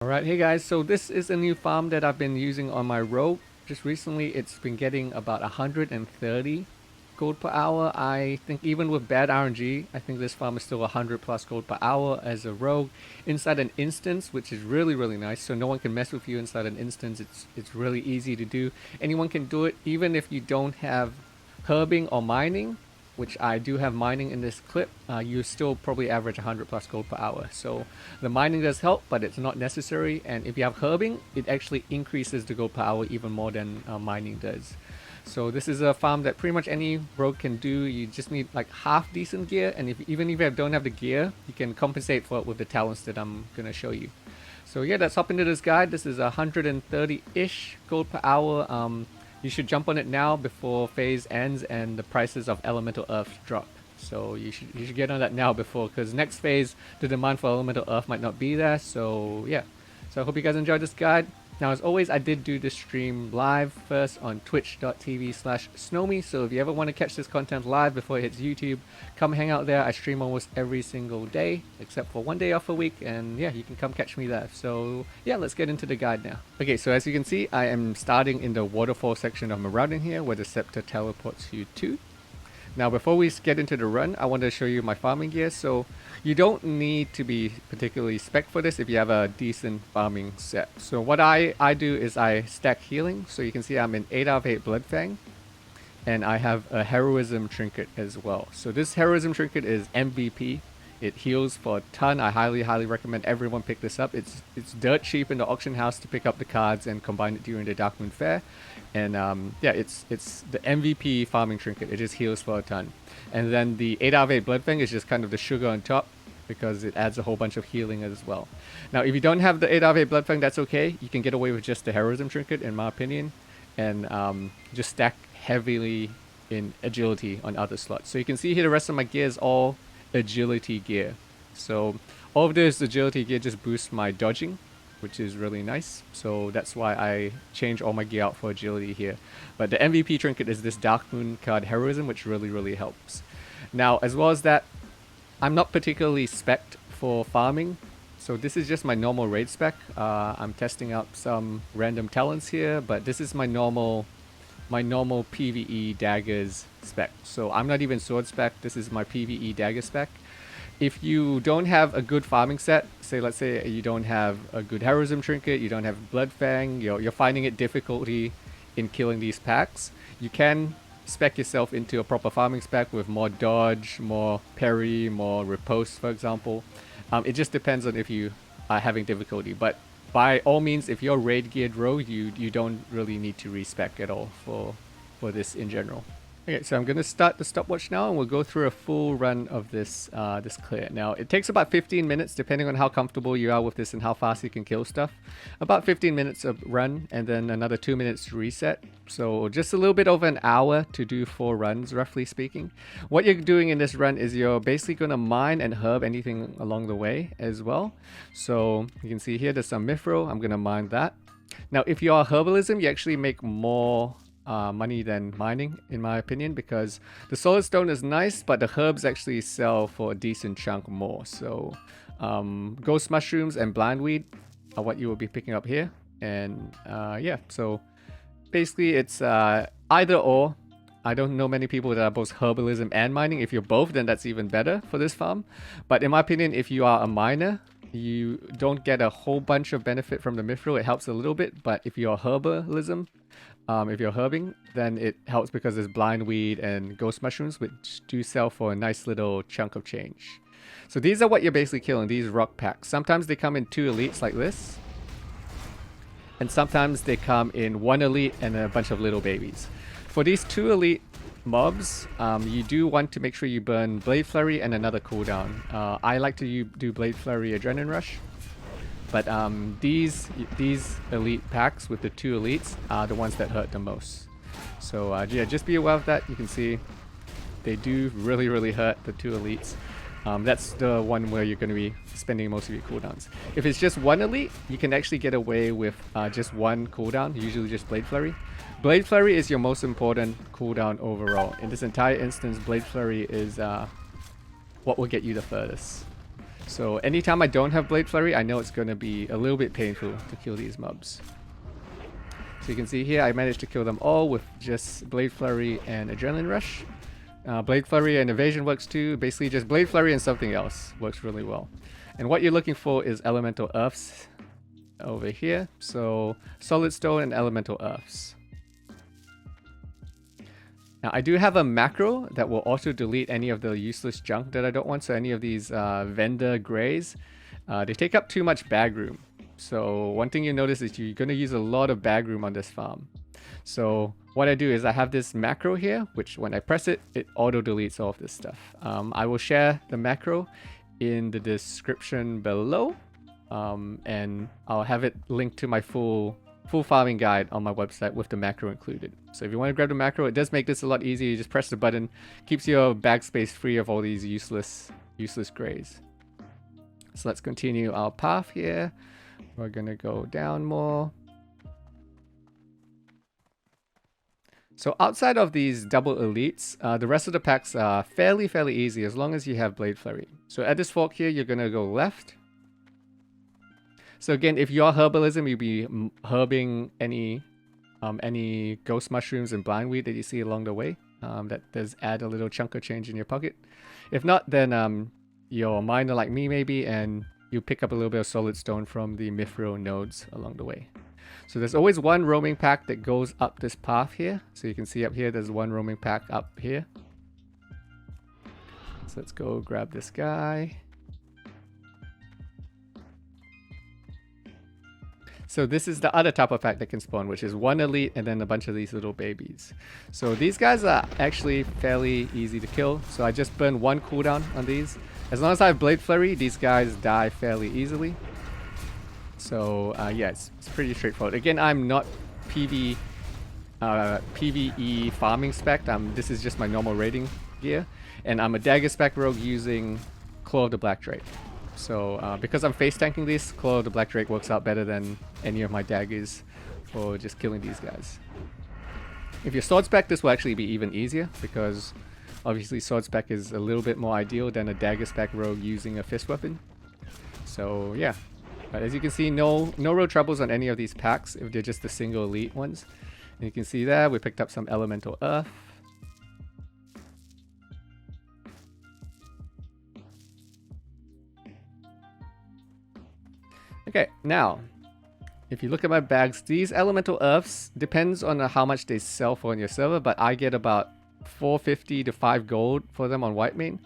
Alright, hey guys, so this is a new farm that I've been using on my rogue. Just recently it's been getting about 130 gold per hour. I think even with bad RNG, I think this farm is still 100 plus gold per hour as a rogue inside an instance, which is really nice. So no one can mess with you inside an instance. It's really easy to do. Anyone can do it even if you don't have herbing or mining, which I do have mining in this clip. You still probably average 100 plus gold per hour. So the mining does help, but it's not necessary. And if you have herbing, it actually increases the gold per hour even more than mining does. So this is a farm that pretty much any rogue can do. You just need like half decent gear, and even if you don't have the gear, you can compensate for it with the talents that I'm gonna show you. So yeah, let's hop into this guide. This is 130-ish gold per hour. You should jump on it now before phase ends and the prices of elemental earth drop. So you should get on that now before, because next phase the demand for elemental earth might not be there. So yeah, so I hope you guys enjoyed this guide. Now as always, I did do this stream live first on twitch.tv/Snowy, so if you ever want to catch this content live before it hits YouTube, come hang out there. I stream almost every single day except for one day off a week, and yeah, you can come catch me there. So yeah, let's get into the guide now. Okay, so as you can see, I am starting in the waterfall section of Maraudon here, where the scepter teleports you to. Now before we get into the run, I want to show you my farming gear. So you don't need to be particularly spec for this if you have a decent farming set. So what I do is I stack healing. So you can see I'm in 8 out of 8 Blood Fang, and I have a Heroism Trinket as well. So this Heroism Trinket is MVP. It heals for a ton. I highly recommend everyone pick this up. It's dirt cheap in the auction house to pick up the cards and combine it during the Darkmoon Fair. And yeah, it's the MVP farming trinket. It just heals for a ton. And then the 8 out of 8 Blood Fang is just kind of the sugar on top, because it adds a whole bunch of healing as well. Now if you don't have the 8 out of 8 Blood Fang, that's okay. You can get away with just the Heroism Trinket in my opinion, and just stack heavily in agility on other slots. So you can see here the rest of my gear is all agility gear. So all of this agility gear just boosts my dodging, which is really nice. So that's why I change all my gear out for agility here. But the MVP trinket is this Darkmoon card Heroism, which really helps. Now as well as that, I'm not particularly spec'd for farming, so this is just my normal raid spec. I'm testing out some random talents here, but this is my normal PvE daggers spec. So I'm not even sword spec, this is my PvE dagger spec. If you don't have a good farming set, let's say you don't have a good Heroism Trinket, you don't have Blood Fang, you're finding it difficulty in killing these packs, you can spec yourself into a proper farming spec with more dodge, more parry, more riposte, for example. It just depends on if you are having difficulty, but by all means, if you're raid geared rogue, you don't really need to respec at all for this in general. Okay, so I'm going to start the stopwatch now, and we'll go through a full run of this this clear. Now, it takes about 15 minutes, depending on how comfortable you are with this and how fast you can kill stuff. About 15 minutes of run, and then another 2 minutes to reset. So just a little bit over an hour to do 4 runs, roughly speaking. What you're doing in this run is you're basically going to mine and herb anything along the way as well. So you can see here, there's some mithril. I'm going to mine that. Now, if you are herbalism, you actually make more money than mining, in my opinion, because the solid stone is nice, but the herbs actually sell for a decent chunk more. So ghost mushrooms and blindweed are what you will be picking up here. And yeah, so basically it's either or. I don't know many people that are both herbalism and mining. If you're both, then that's even better for this farm. But in my opinion, if you are a miner, you don't get a whole bunch of benefit from the mithril. It helps a little bit, but if you're herbalism, if you're herbing, then it helps because there's blindweed and ghost mushrooms, which do sell for a nice little chunk of change. So these are what you're basically killing, these rock packs. Sometimes they come in 2 elites like this, and sometimes they come in 1 elite and a bunch of little babies. For these 2 elite mobs, you do want to make sure you burn Blade Flurry and another cooldown. I like to do Blade Flurry Adrenaline Rush. But these elite packs with the 2 elites are the ones that hurt the most. So yeah, just be aware of that. You can see they do really hurt, the 2 elites. That's the one where you're going to be spending most of your cooldowns. If it's just 1 elite, you can actually get away with just 1 cooldown, usually just Blade Flurry. Blade Flurry is your most important cooldown overall. In this entire instance, Blade Flurry is what will get you the furthest. So anytime I don't have Blade Flurry, I know it's going to be a little bit painful to kill these mobs. So you can see here, I managed to kill them all with just Blade Flurry and Adrenaline Rush. Blade Flurry and Evasion works too. Basically just Blade Flurry and something else works really well. And what you're looking for is Elemental Earths over here. So Solid Stone and Elemental Earths. Now I do have a macro that will also delete any of the useless junk that I don't want. So any of these vendor grays, they take up too much bag room. So one thing you notice is you're going to use a lot of bag room on this farm. So what I do is I have this macro here, which when I press it, it auto deletes all of this stuff. I will share the macro in the description below, and I'll have it linked to my full farming guide on my website with the macro included. So if you want to grab the macro, it does make this a lot easier. You just press the button, keeps your bag space free of all these useless grays. So let's continue our path here. We're gonna go down more. So outside of these double elites, the rest of the packs are fairly easy as long as you have Blade Flurry. So at this fork here, you're gonna go left. So again, if you're herbalism, you'll be herbing any ghost mushrooms and blindweed that you see along the way. That does add a little chunk of change in your pocket. If not, then you're a miner like me maybe, and you pick up a little bit of solid stone from the mithril nodes along the way. So there's always one roaming pack that goes up this path here. So you can see up here, there's one roaming pack up here. So let's go grab this guy. So this is the other type of pack that can spawn, which is one elite and then a bunch of these little babies. So these guys are actually fairly easy to kill. So I just burned one cooldown on these. As long as I have Blade Flurry, these guys die fairly easily. So yeah, it's pretty straightforward. Again, I'm not PvE farming spec. This is just my normal raiding gear. And I'm a dagger spec rogue using Claw of the Black Drake. So because I'm face tanking this, Claw of the Black Drake works out better than any of my daggers for just killing these guys. If you're sword spec, this will actually be even easier because obviously sword spec is a little bit more ideal than a dagger spec rogue using a fist weapon. So yeah, but as you can see, no real troubles on any of these packs if they're just the single elite ones. And you can see there, we picked up some elemental earth. Okay, now, if you look at my bags, these elemental earths depends on how much they sell for on your server, but I get about 450 to 5 gold for them on Whitemane.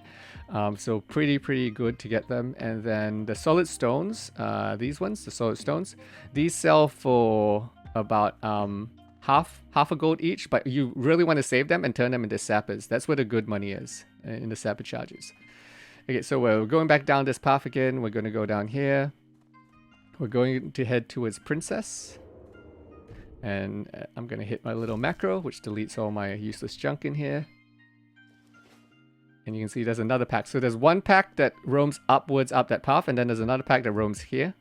So pretty good to get them. And then the solid stones, these ones, the solid stones, these sell for about half a gold each, but you really want to save them and turn them into sappers. That's where the good money is, in the sapper charges. Okay, so we're going back down this path again. We're going to go down here. We're going to head towards Princess. And I'm going to hit my little macro, which deletes all my useless junk in here. And you can see there's another pack. So there's one pack that roams upwards up that path, and then there's another pack that roams here.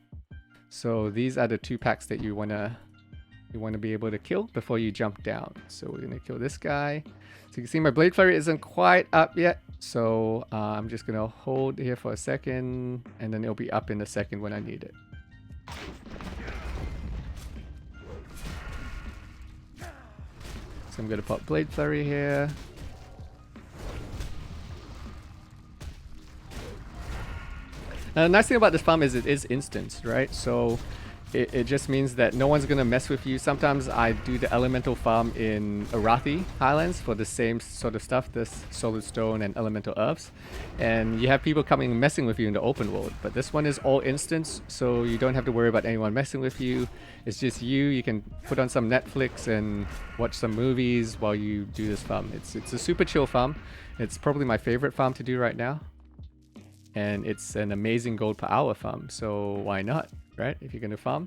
So these are the two packs that you want to be able to kill before you jump down. So we're going to kill this guy. So you can see my Blade Flurry isn't quite up yet. So I'm just going to hold here for a second, and then it'll be up in a second when I need it. So I'm going to pop Blade Flurry here. Now the nice thing about this farm is it is instant, right? So it just means that no one's going to mess with you. Sometimes I do the elemental farm in Arathi Highlands for the same sort of stuff, this solid stone and elemental earths. And you have people coming and messing with you in the open world. But this one is all instance, so you don't have to worry about anyone messing with you. It's just you. You can put on some Netflix and watch some movies while you do this farm. It's a super chill farm. It's probably my favorite farm to do right now. And it's an amazing gold per hour farm, so why not, right? If you're going to farm.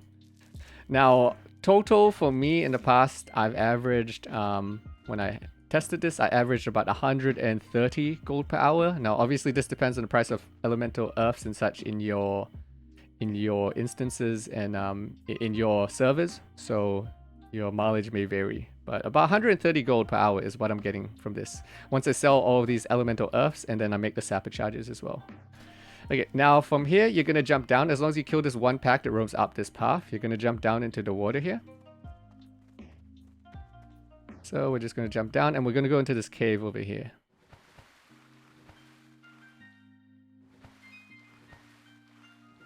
Now, total for me in the past, I've averaged, when I tested this, I averaged about 130 gold per hour. Now, obviously, this depends on the price of elemental earths and such in your instances and in your servers, so your mileage may vary. But about 130 gold per hour is what I'm getting from this. Once I sell all of these elemental earths, and then I make the sapper charges as well. Okay, now from here, you're going to jump down. As long as you kill this one pack that roams up this path, you're going to jump down into the water here. So we're just going to jump down and we're going to go into this cave over here.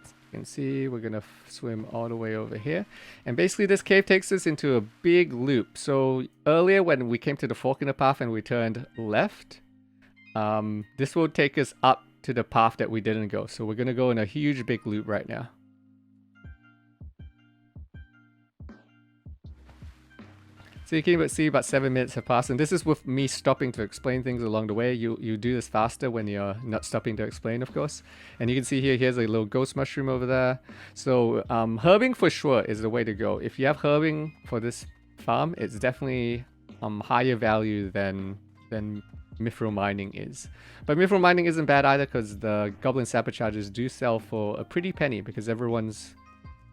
As you can see, we're going to swim all the way over here. And basically this cave takes us into a big loop. So earlier when we came to the fork in the path and we turned left, this will take us up to the path that we didn't go. So we're going to go in a huge big loop right now. So you can see about 7 minutes have passed, and this is with me stopping to explain things along the way. You do this faster when you're not stopping to explain, of course. And you can see here, here's a little ghost mushroom over there. So herbing for sure is the way to go. If you have herbing for this farm, it's definitely higher value than mithril mining is. But mithril mining isn't bad either, because the goblin sapper charges do sell for a pretty penny, because everyone's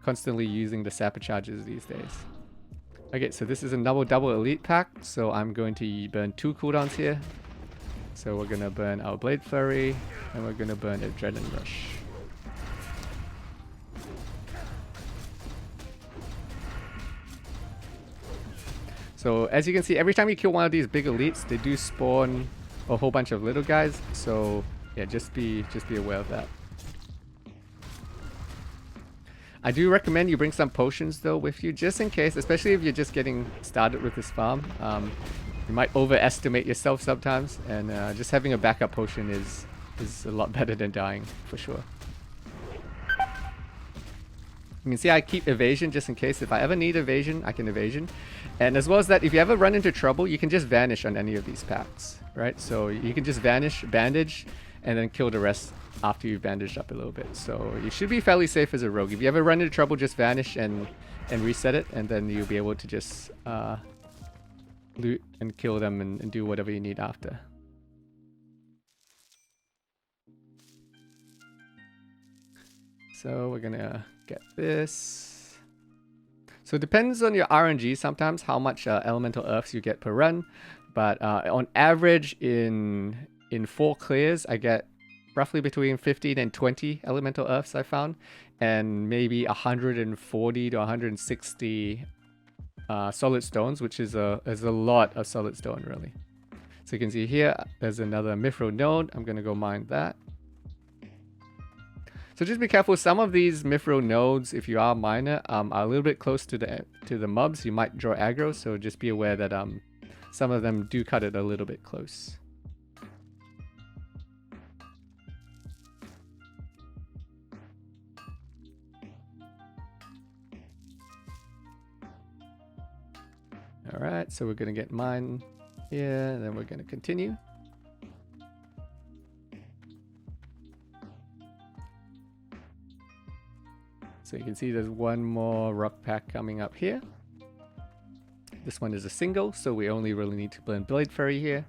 constantly using the sapper charges these days. Okay, so this is a double elite pack, so I'm going to burn 2 cooldowns here. So we're gonna burn our Blade Flurry, and we're gonna burn Adrenaline Rush. So as you can see, every time you kill one of these big elites, they do spawn a whole bunch of little guys. So yeah, just be aware of that. I do recommend you bring some potions though with you, just in case, especially if you're just getting started with this farm. You might overestimate yourself sometimes, and just having a backup potion is a lot better than dying, for sure. You can see I keep evasion just in case. If I ever need evasion, I can evasion. And as well as that, if you ever run into trouble, you can just vanish on any of these packs, right? So you can just vanish, bandage, and then kill the rest after you've bandaged up a little bit. So you should be fairly safe as a rogue. If you ever run into trouble, just vanish and reset it, and then you'll be able to just loot and kill them and do whatever you need after. So we're gonna get this. So it depends on your RNG sometimes how much elemental earths you get per run, but on average in 4 clears I get roughly between 15 and 20 elemental earths I found, and maybe 140 to 160 solid stones, which is a lot of solid stone really. So you can see here there's another mithril node. I'm gonna go mine that. So just be careful. Some of these mithril nodes, if you are a miner, are a little bit close to the mobs. You might draw aggro, so just be aware that some of them do cut it a little bit close. Alright, so we're going to get mine here, and then we're going to continue. So you can see there's one more rock pack coming up here. This one is a single, so we only really need to burn Blade Fairy here.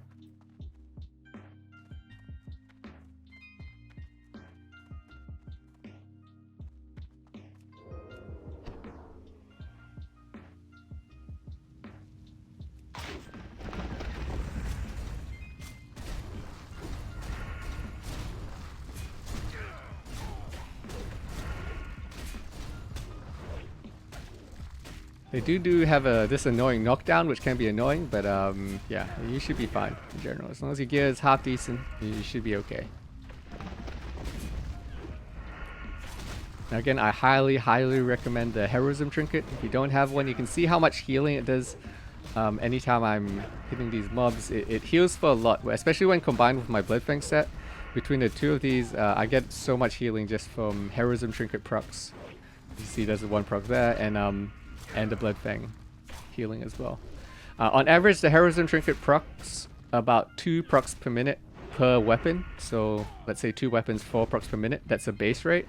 They do have this annoying knockdown, which can be annoying, but yeah, you should be fine in general. As long as your gear is half decent, you should be okay. Now again, I highly recommend the Heroism Trinket. If you don't have one, you can see how much healing it does. Anytime I'm hitting these mobs, it heals for a lot, especially when combined with my Bloodfang set. Between the two of these, I get so much healing just from Heroism Trinket procs. You see there's one proc there, and the Bloodfang healing as well. On average, the Heroism Trinket procs about 2 procs per minute per weapon. So let's say 2 weapons, 4 procs per minute. That's a base rate.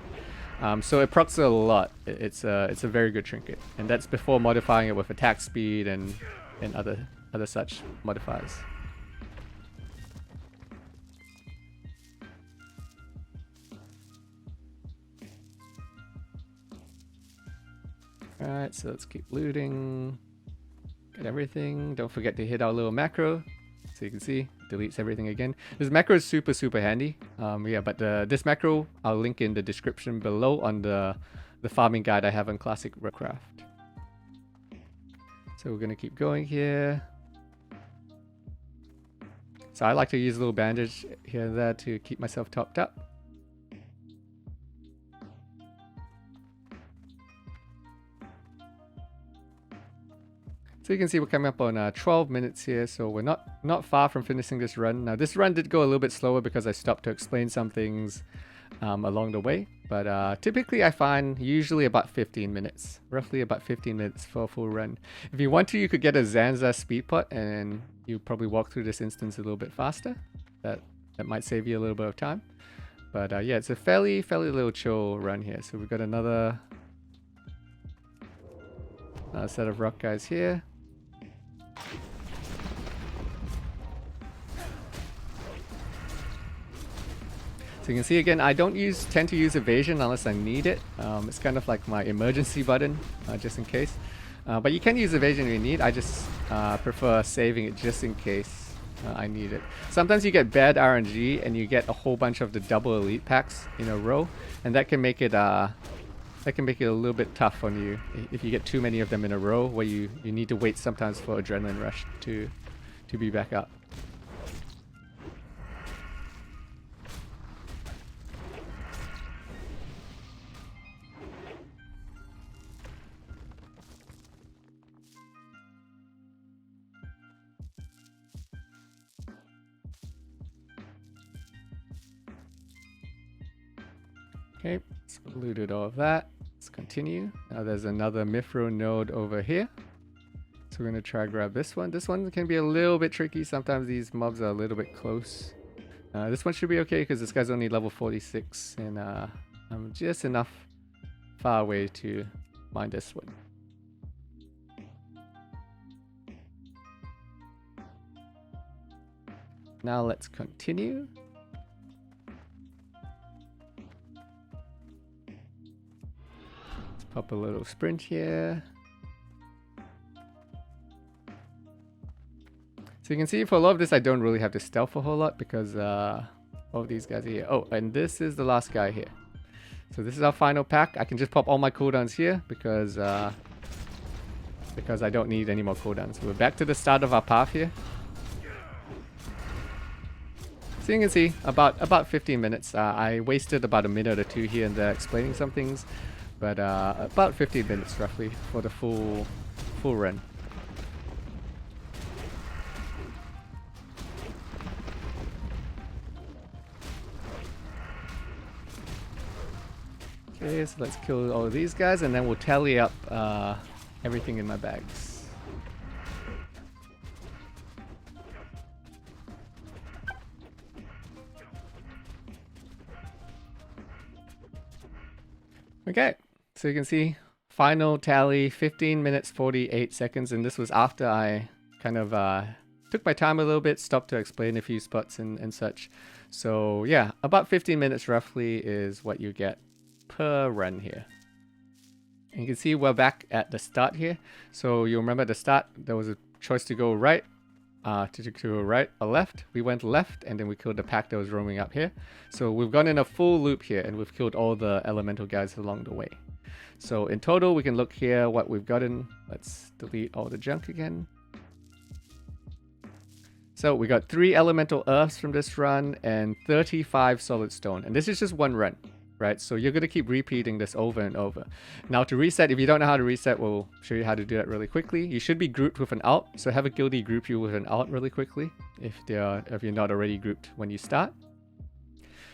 So it procs a lot. It's a very good trinket, and that's before modifying it with attack speed and other such modifiers. Alright, so let's keep looting. Get everything. Don't forget to hit our little macro. So you can see deletes everything again. This macro is super handy. Yeah, but this macro I'll link in the description below on the farming guide I have on Classic Craft. So we're gonna keep going here. So I like to use a little bandage here and there to keep myself topped up. So you can see we're coming up on 12 minutes here, so we're not far from finishing this run. Now this run did go a little bit slower because I stopped to explain some things along the way, but typically I find usually about 15 minutes, roughly about 15 minutes for a full run. If you want to, you could get a Zanza speed pot and you probably walk through this instance a little bit faster. That might save you a little bit of time. But yeah, it's a fairly little chill run here. So we've got another set of rock guys here. So you can see again, I don't tend to use evasion unless I need it. It's kind of like my emergency button, just in case. But you can use evasion if you need. I just prefer saving it just in case I need it. Sometimes you get bad RNG and you get a whole bunch of the double elite packs in a row, and that can make it a little bit tough on you if you get too many of them in a row, where you need to wait sometimes for adrenaline rush to be back up. Okay, so looted all of that. Let's continue. Now there's another Mithro node over here. So we're going to try grab this one. This one can be a little bit tricky. Sometimes these mobs are a little bit close. This one should be okay because this guy's only level 46 and I'm just enough far away to mine this one. Now let's continue. Pop a little sprint here. So you can see for a lot of this I don't really have to stealth a whole lot because all of these guys are here. Oh, and this is the last guy here. So this is our final pack. I can just pop all my cooldowns here because I don't need any more cooldowns. So we're back to the start of our path here. So you can see about 15 minutes. I wasted about a minute or two here and there explaining some things. But about 15 minutes roughly for the full run. Okay, so let's kill all of these guys and then we'll tally up everything in my bags. Okay. So you can see final tally 15 minutes 48 seconds, and this was after I kind of took my time a little bit, stopped to explain a few spots and such. So yeah, about 15 minutes roughly is what you get per run here. And you can see we're back at the start here. So you remember at the start there was a choice to go right, to right or left. We went left and then we killed the pack that was roaming up here. So we've gone in a full loop here and we've killed all the elemental guys along the way. So in total, we can look here what we've gotten. Let's delete all the junk again. So we got 3 elemental earths from this run and 35 solid stone. And this is just one run, right? So you're going to keep repeating this over and over. Now to reset, if you don't know how to reset, we'll show you how to do that really quickly. You should be grouped with an alt. So have a guildie group you with an alt really quickly if you're not already grouped when you start.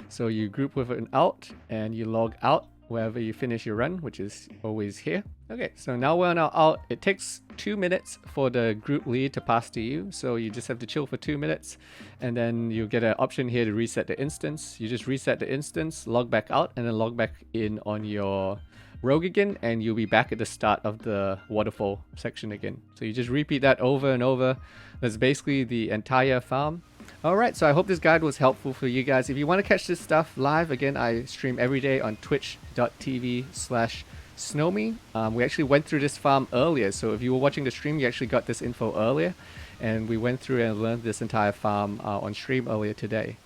So you group with an alt and you log out wherever you finish your run, which is always here. Okay, so now we're on our alt. It takes 2 minutes for the group lead to pass to you, so you just have to chill for 2 minutes, and then you get an option here to reset the instance. You just reset the instance, log back out, and then log back in on your rogue again, and you'll be back at the start of the waterfall section again. So you just repeat that over and over. That's basically the entire farm. Alright, so I hope this guide was helpful for you guys. If you want to catch this stuff live, again, I stream every day on twitch.tv/Snowme. We actually went through this farm earlier, so if you were watching the stream, you actually got this info earlier. and we went through and learned this entire farm on stream earlier today.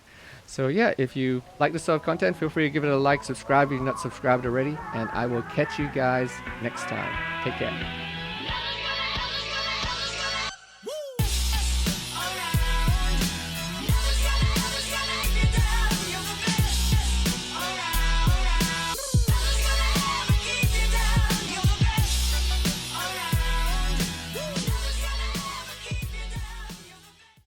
So yeah, if you like this sort of content, feel free to give it a like, subscribe if you're not subscribed already, and I will catch you guys next time. Take care.